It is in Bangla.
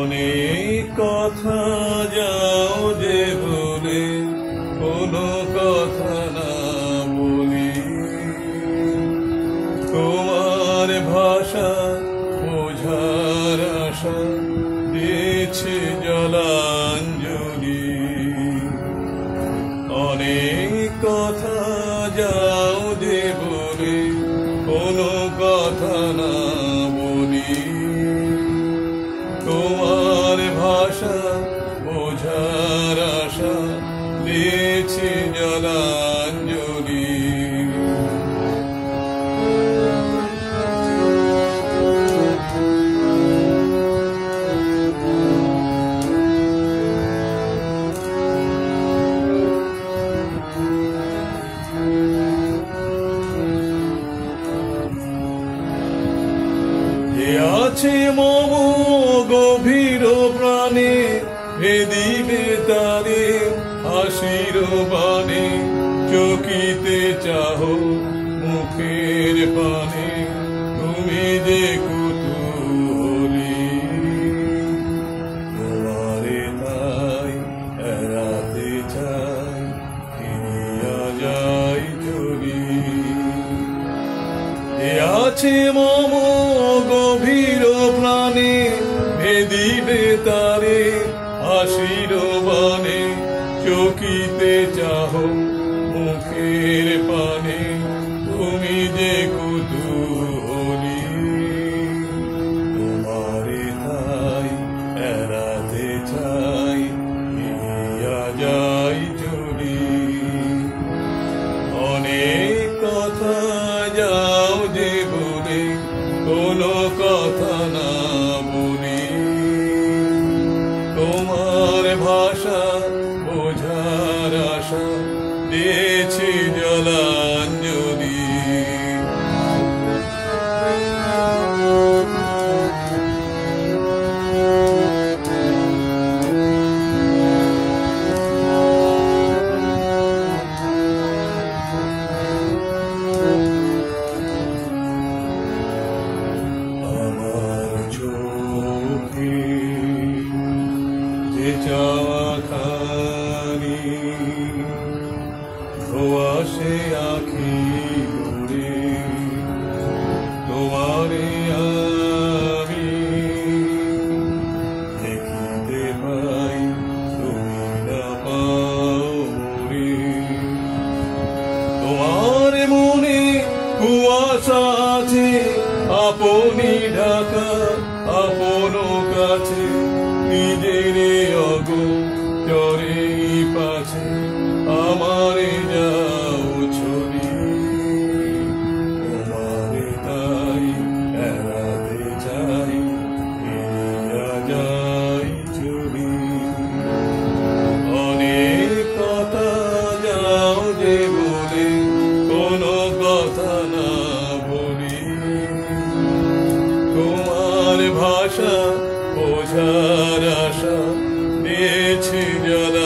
অনেক কথা যাও যে বলে কোনো কথা না বলি, তোমার ভাষা বোঝার আশা দিয়েছে জলাঞ্জলি। অনেক কথা যাও যে বলে কোনো কথা না বলি, তোমার ভাষা বোঝার আশা দিয়েছে জলাঞ্জলি। আছে মম গভীর প্রাণে ভেদিবে তারে হাসির বাণে, চকিতে চাহো মুখের পানে তুমি যে কুতূহলী। তোমারে তাই এড়াতে চাই ফিরিয়া যাই চলি। আছে মম গভীর প্রাণে ভেদিবে তারে হাসির বাণে, চকিতে চাহো মুখের পানে তুমি যে কুতূহলী। তোমারে তাই এড়াতে চাই ফিরিয়া যাই চলি। অনেক কথা যাও যে বলে কোনো কথা না বলি, তোমার ভাষা বোঝার আশা দিয়েছি জলাঞ্জলি। চাওয়াখানি ধোয়াশে আখি উড়ে, তোমারে আমি দেখিতে পাই তুমি না পাও রে। তোমার মনে কুয়াশা আছে আপনি ঢাকা আপন কাছে, নিজের অগোচরে পাছে আমারে যাও ছবি। তোমারে তাই এড়াতে চাই ফিরিয়া যাই চলি। অনেক কথা যাও যে বলে কোনো কথা না বলি, তোমার ভাষা বোঝার আশা দিয়েছি জলা।